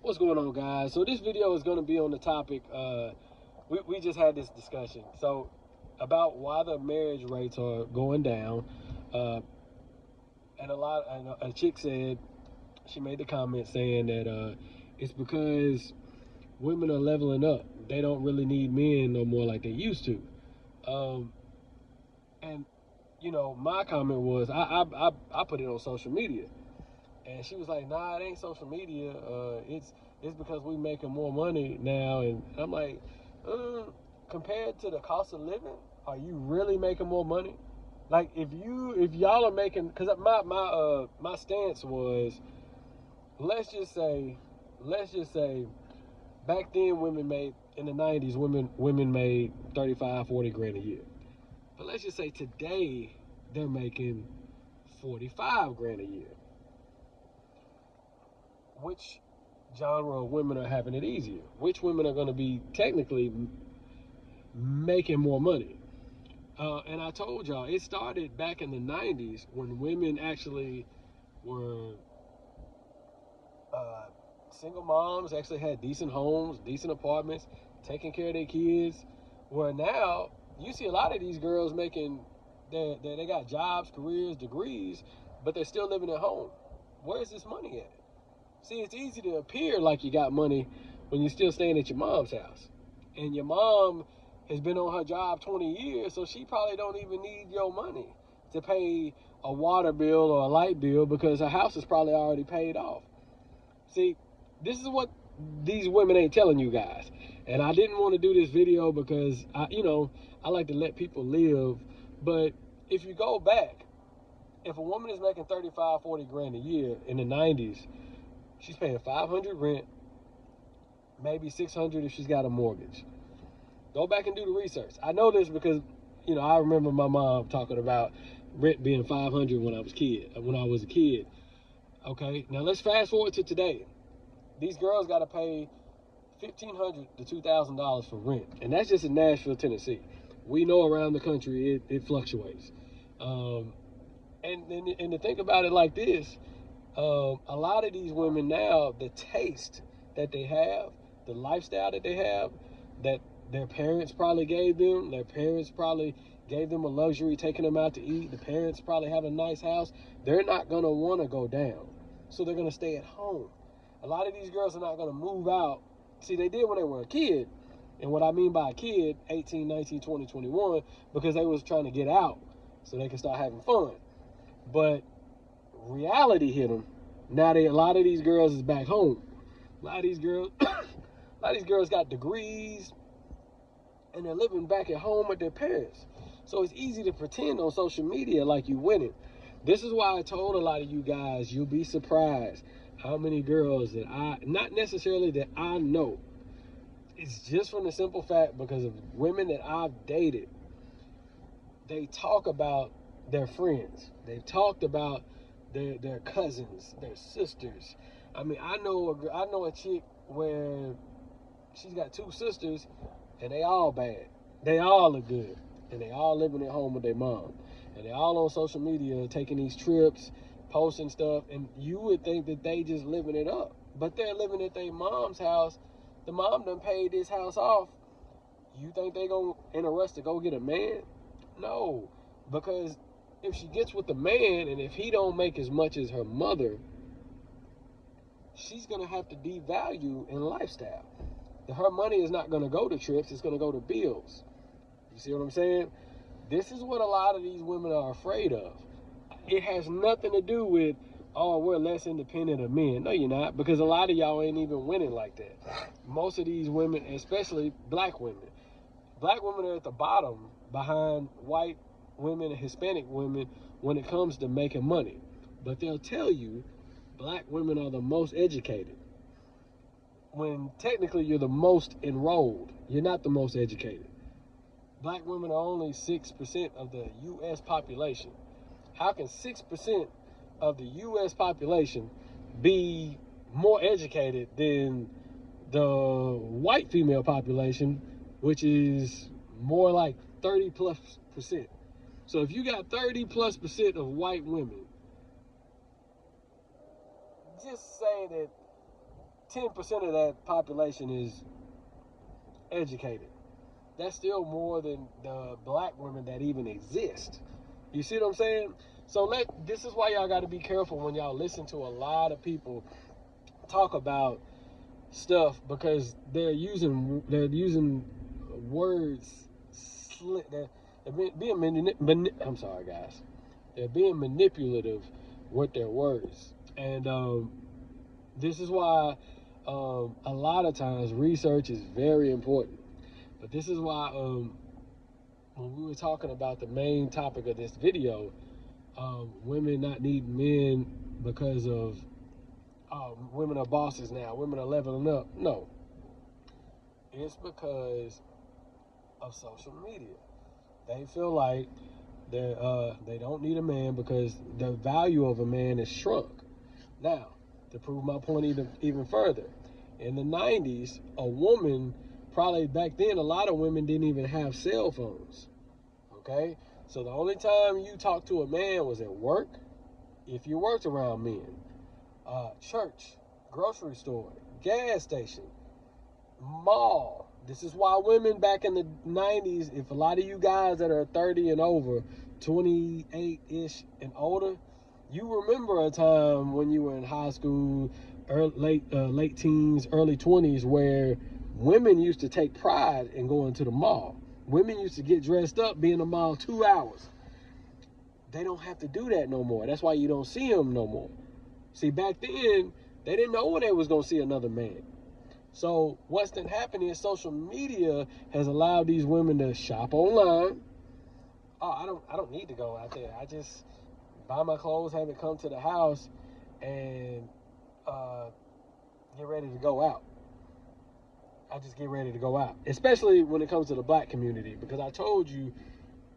What's going on, guys? So this video is going to be on the topic. We just had this discussion. So about why the marriage rates are going down, and a chick said, she made the comment saying that it's because women are leveling up. They don't really need men no more like they used to. Um, and my comment was I put it on social media. And she was like, "Nah, it ain't social media. It's because we making more money now." And I'm like, compared to the cost of living, are you really making more money? Like, if y'all are making, because my stance was, let's just say, back then women made, in the 90s, women made 35, 40 grand a year. But let's just say today they're making 45 grand a year. Which genre of women are having it easier? Which women are going to be technically making more money? And I told y'all, it started back in the 90s when women actually were uh, single moms, actually had decent homes, decent apartments, taking care of their kids. Where now, you see a lot of these girls making, they got jobs, careers, degrees, but they're still living at home. Where's this money at? See, it's easy to appear like you got money when you're still staying at your mom's house. And your mom has been on her job 20 years, so she probably don't even need your money to pay a water bill or a light bill because her house is probably already paid off. See, this is what these women ain't telling you guys. And I didn't want to do this video because I like to let people live. But if you go back, if a woman is making 35, 40 grand a year in the 90s, she's paying 500 rent, maybe 600 if she's got a mortgage. Go back and do the research. I know this because, I remember my mom talking about rent being 500 when I was a kid. Okay, now let's fast forward to today. These girls got to pay $1,500 to $2,000 for rent, and that's just in Nashville, Tennessee. We know around the country it fluctuates. And to think about it like this, a lot of these women now, the taste that they have, the lifestyle that they have, that their parents probably gave them, a luxury taking them out to eat, the parents probably have a nice house, they're not going to want to go down. So they're going to stay at home. A lot of these girls are not going to move out. See, they did when they were a kid. And what I mean by a kid, 18, 19, 20, 21, because they was trying to get out so they could start having fun. But reality hit them. Now a lot of these girls is back home. A lot of these girls got degrees, and they're living back at home with their parents. So it's easy to pretend on social media like you winning. This is why I told a lot of you guys, you'll be surprised how many girls that not necessarily that I know. It's just from the simple fact because of women that I've dated. They talk about their friends. They've talked about their cousins, their sisters. I mean, I know a chick where she's got two sisters, and they all bad. They all look good, and they all living at home with their mom, and they all on social media taking these trips, posting stuff, and you would think that they just living it up, but they're living at their mom's house. The mom done paid this house off. You think they gonna in a rush to go get a man? No, because if she gets with the man and if he don't make as much as her mother, she's gonna have to devalue in lifestyle. Her money is not gonna go to trips, it's gonna go to bills. You see what I'm saying? This is what a lot of these women are afraid of. It has nothing to do with, oh, we're less independent of men. No, you're not, because a lot of y'all ain't even winning like that. Most of these women, especially black women are at the bottom behind white women and Hispanic women when it comes to making money. But they'll tell you black women are the most educated, when technically you're the most enrolled. You're not the most educated. Black women are only 6% of the U.S. population. How can 6% of the U.S. population be more educated than the white female population, which is more like 30+%? So if you got 30+% of white women, just say that 10% of that population is educated. That's still more than the black women that even exist. You see what I'm saying? So this is why y'all got to be careful when y'all listen to a lot of people talk about stuff, because they're using words. I'm sorry, guys. They're being manipulative with their words, and this is why a lot of times research is very important. But this is why when we were talking about the main topic of this video, women not needing men because of women are bosses now, women are leveling up. No, it's because of social media. They feel like they don't need a man because the value of a man is shrunk. Now, to prove my point even further, in the 90s, a woman, probably back then, a lot of women didn't even have cell phones. Okay? So the only time you talked to a man was at work, if you worked around men, church, grocery store, gas station, mall. This is why women back in the 90s, if a lot of you guys that are 30 and over, 28-ish and older, you remember a time when you were in high school, late teens, early 20s, where women used to take pride in going to the mall. Women used to get dressed up, be in the mall 2 hours. They don't have to do that no more. That's why you don't see them no more. See, back then, they didn't know when they was going to see another man. So what's been happening is social media has allowed these women to shop online. Oh, I don't need to go out there. I just buy my clothes, have it come to the house, and get ready to go out. I just get ready to go out, especially when it comes to the black community, because I told you,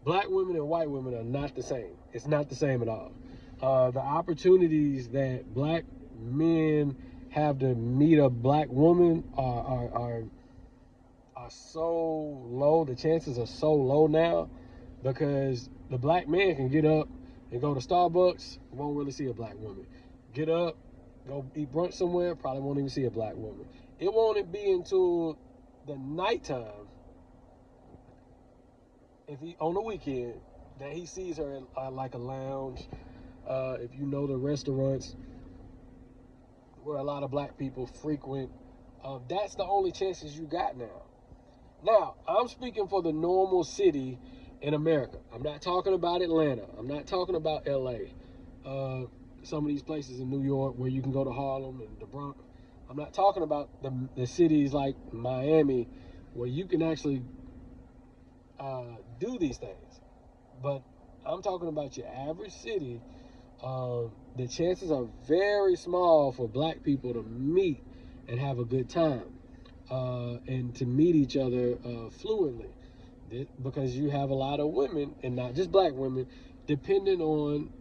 black women and white women are not the same. It's not the same at all. The opportunities that black men have to meet a black woman are so low. The chances are so low now, because the black man can get up and go to Starbucks, won't really see a black woman. Get up, go eat brunch somewhere, probably won't even see a black woman. It won't be until the nighttime, if he on the weekend, that he sees her at like a lounge. If you know the restaurants where a lot of black people frequent, that's the only chances you got now. Now, I'm speaking for the normal city in America. I'm not talking about Atlanta. I'm not talking about LA. Some of these places in New York where you can go to Harlem and the Bronx. I'm not talking about the cities like Miami where you can actually do these things. But I'm talking about your average city. The chances are very small for black people to meet and have a good time, and to meet each other fluently, because you have a lot of women, and not just black women, dependent on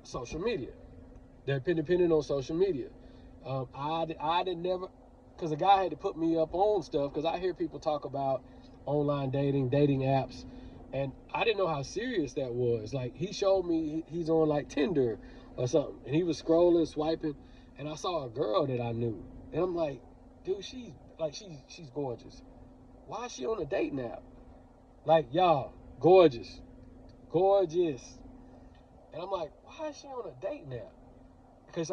social media. They're dependent on social media. I didn't never, because a guy had to put me up on stuff, because I hear people talk about online dating apps, and I didn't know how serious that was. Like, he showed me he's on like Tinder or something, and he was scrolling, swiping, and I saw a girl that I knew, and I'm like, dude, she's gorgeous. Why is she on a dating app? Like, y'all, gorgeous, and I'm like, why is she on a dating app? Because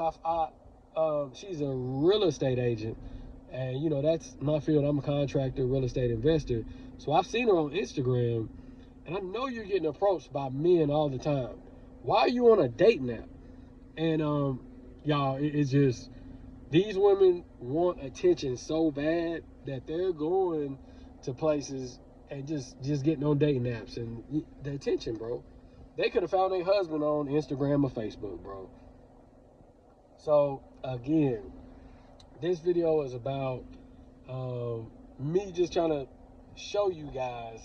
she's a real estate agent, and you know that's my field. I'm a contractor, real estate investor, so I've seen her on Instagram. And I know you're getting approached by men all the time. Why are you on a dating app? And y'all, it's just, these women want attention so bad that they're going to places and just getting on dating apps and the attention, bro. They could have found their husband on Instagram or Facebook, bro. So again, this video is about me just trying to show you guys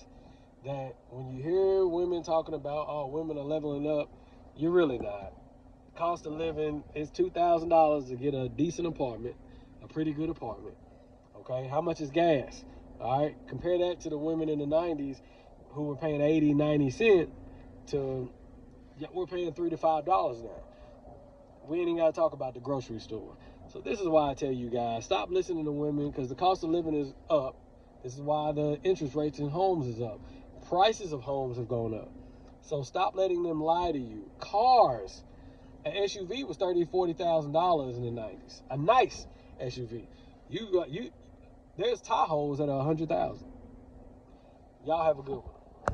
that when you hear women talking about, oh, women are leveling up, you're really not. Cost of living is $2,000 to get a decent apartment, a pretty good apartment. Okay, how much is gas? All right, compare that to the women in the 90s who were paying 80, 90 cents to, yeah, we're paying $3 to $5 now. We ain't even got to talk about the grocery store. So this is why I tell you guys, stop listening to women, because the cost of living is up. This is why the interest rates in homes is up. Prices of homes have gone up. So stop letting them lie to you. Cars. An SUV was $30,000-$40,000 in the 90s. A nice SUV. There's Tahoes at $100,000. Y'all have a good one.